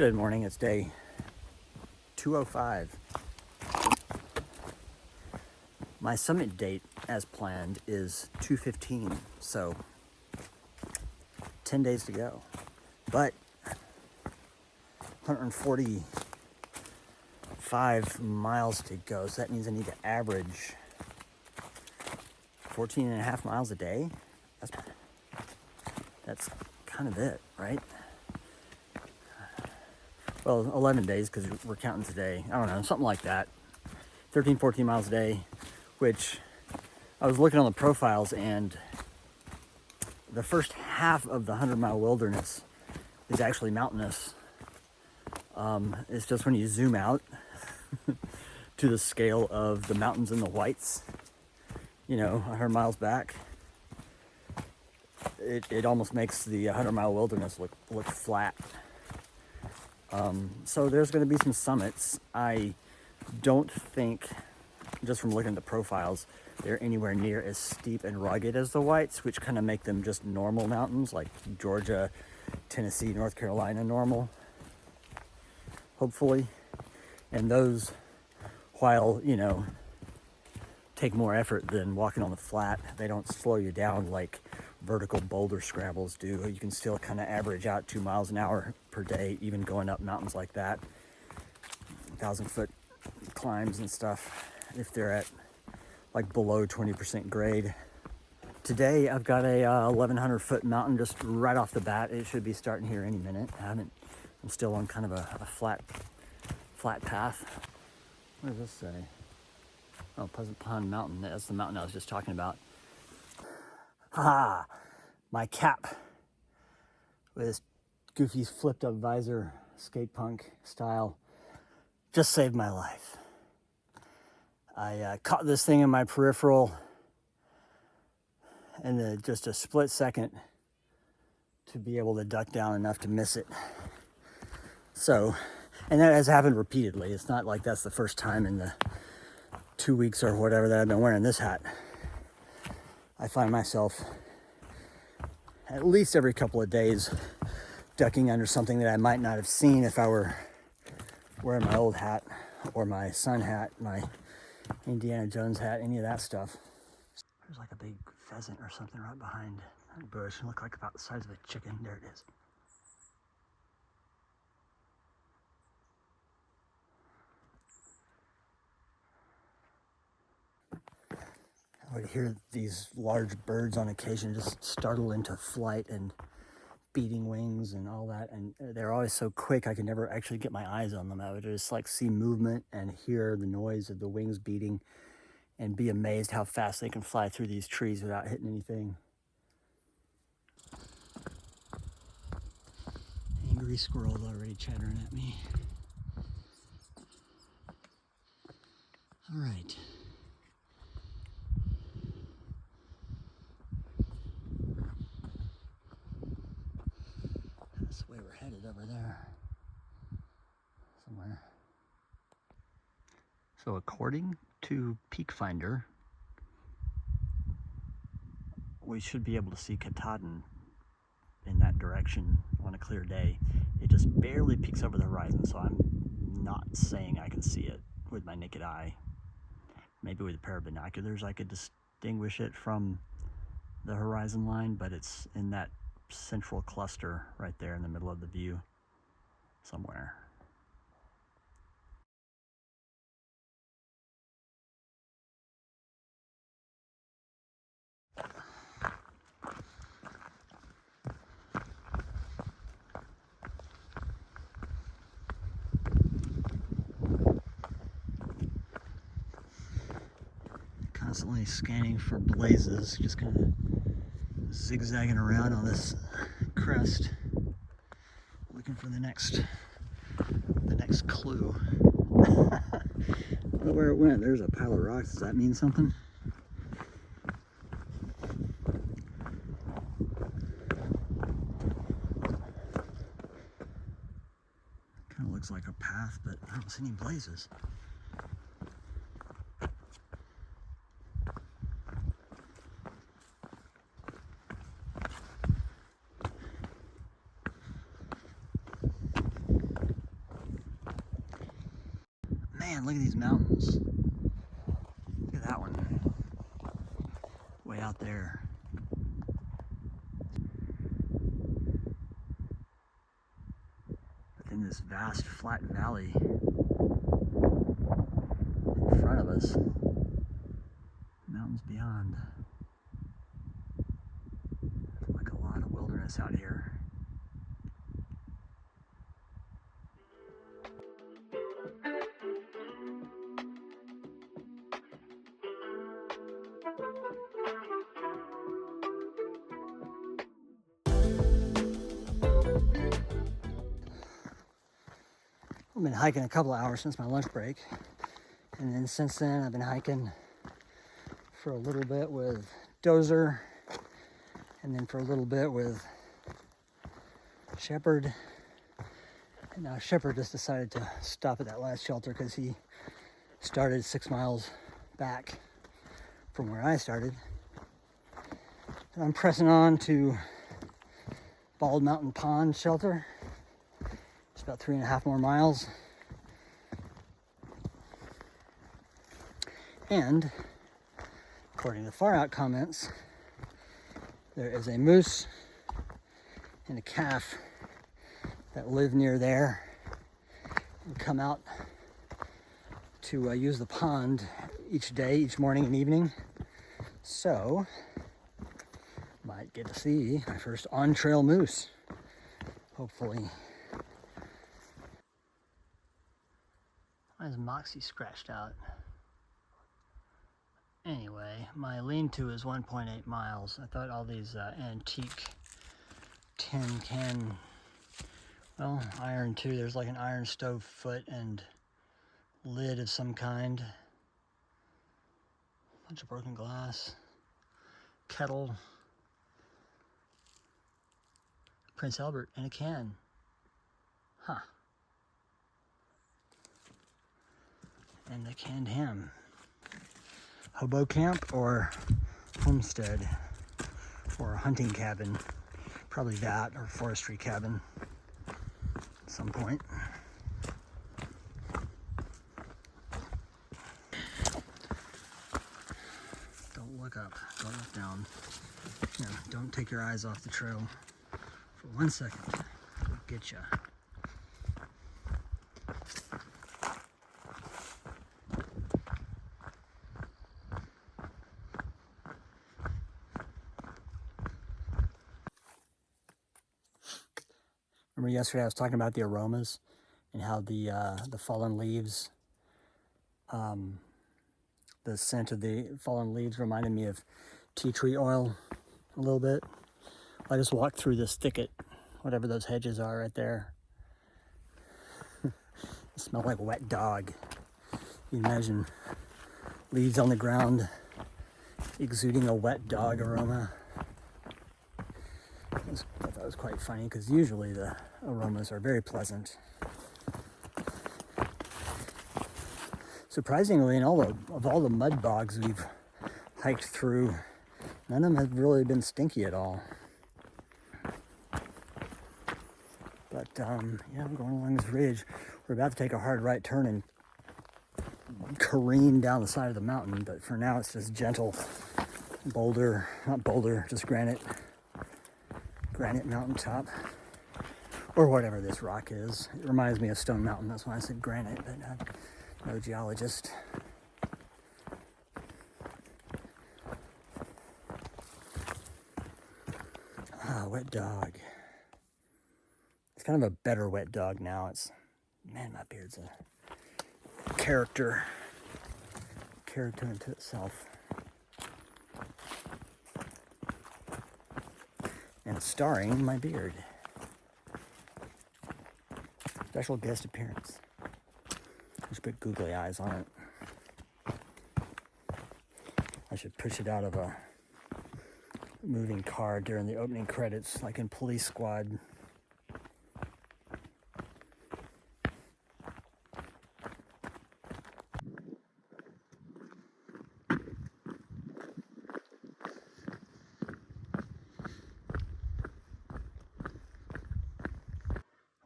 Good morning, it's day 205. My summit date, as planned, is 2/15, so 10 days to go. But 145 miles to go, so that means I need to average 14 and a half miles a day. That's kind of it, right? Well, 11 days because we're counting today. I don't know, something like that. 13, 14 miles a day, which I was looking on the profiles, and the first half of the 100-mile wilderness is actually mountainous. It's just when you zoom out to the scale of the mountains and the whites, 100 miles back, it almost makes the 100-mile wilderness look flat. So there's going to be some summits. I don't think, just from looking at the profiles, they're anywhere near as steep and rugged as the whites, which kind of make them just normal mountains, like Georgia, Tennessee, North Carolina normal, hopefully. And those, while, take more effort than walking on the flat, they don't slow you down like vertical boulder scrambles do. You can still kind of average out 2 miles an hour per day, even going up mountains like that, 1,000-foot climbs and stuff, if they're at like below 20% grade. Today I've got a 1,100-foot mountain just right off the bat. It should be starting here any minute. I'm still on kind of a flat path. What does this say? Oh, Pleasant Pond Mountain. That's the mountain I was just talking about. Ha! My cap with this goofy flipped up visor, skate punk style, just saved my life. I caught this thing in my peripheral and just a split second to be able to duck down enough to miss it. So, and that has happened repeatedly. It's not like that's the first time in the 2 weeks or whatever that I've been wearing this hat. I find myself at least every couple of days ducking under something that I might not have seen if I were wearing my old hat or my sun hat, my Indiana Jones hat, any of that stuff. There's like a big pheasant or something right behind that bush. It looked like about the size of a chicken. There it is. I would hear these large birds on occasion just startle into flight and beating wings and all that, and they're always so quick I could never actually get my eyes on them. I would just like see movement and hear the noise of the wings beating and be amazed how fast they can fly through these trees without hitting anything. Angry squirrels already chattering at me. All right. That's the way we're headed, over there somewhere. So according to Peak Finder, we should be able to see Katahdin in that direction on a clear day. It just barely peeks over the horizon, so I'm not saying I can see it with my naked eye. Maybe with a pair of binoculars I could distinguish it from the horizon line, but it's in that central cluster right there in the middle of the view somewhere. Constantly scanning for blazes, just kind of zigzagging around on this crest, looking for the next clue. I don't know where it went. There's a pile of rocks. Does that mean something? Kind of looks like a path, but I don't see any blazes. Man, look at these mountains. Look at that one. Way out there. In this vast flat valley in front of us. Mountains beyond. Like a lot of wilderness out here. I've been hiking a couple of hours since my lunch break, and then since then I've been hiking for a little bit with Dozer, and then for a little bit with Shepherd. And now Shepherd just decided to stop at that last shelter because he started 6 miles back from where I started. And I'm pressing on to Bald Mountain Pond shelter. It's about 3.5 more miles. And according to the far out comments, there is a moose and a calf that live near there and come out to use the pond each day, each morning and evening. So, might get to see my first on-trail moose, hopefully. Why is Moxie scratched out? Anyway, my lean-to is 1.8 miles. I thought all these antique tin can, well, iron too. There's like an iron stove foot and lid of some kind. Bunch of broken glass. Kettle. Prince Albert in a can. Huh. And a canned ham. Hobo camp or homestead or a hunting cabin. Probably that or forestry cabin at some point. Don't look up, don't look down. No, don't take your eyes off the trail for 1 second. It'll get ya. Remember yesterday I was talking about the aromas and how the fallen leaves, the scent of the fallen leaves reminded me of tea tree oil a little bit. I just walked through this thicket, whatever those hedges are right there. It smelled like wet dog. You can imagine leaves on the ground exuding a wet dog aroma. I thought that was quite funny because usually the aromas are very pleasant. Surprisingly, in all the mud bogs we've hiked through, none of them have really been stinky at all. But yeah, I'm going along this ridge. We're about to take a hard right turn and careen down the side of the mountain, but for now it's just gentle boulder, not boulder, just granite mountaintop, or whatever this rock is. It reminds me of Stone Mountain, that's why I said granite, but I'm no geologist. Ah, wet dog. It's kind of a better wet dog now. It's, man, my beard's a character into itself. And starring my beard. Special guest appearance. I should put googly eyes on it. I should push it out of a moving car during the opening credits, like in Police Squad.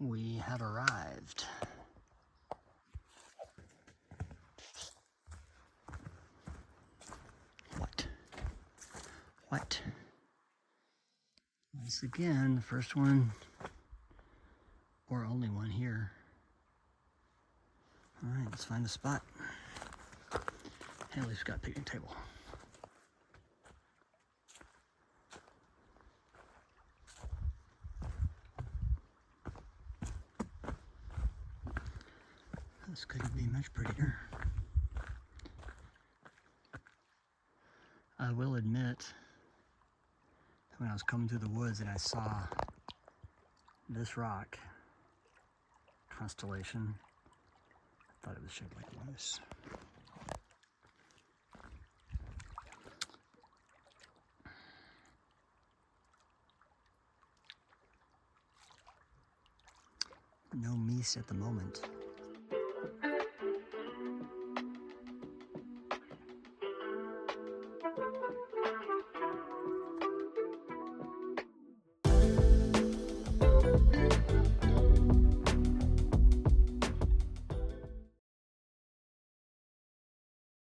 We have arrived. Once again, the first one or only one here. All right, let's find the spot. Hey, at least we've got a picnic table. This couldn't be much prettier. I will admit, when I was coming through the woods and I saw this rock constellation, I thought it was shaped like a moose. No meese at the moment.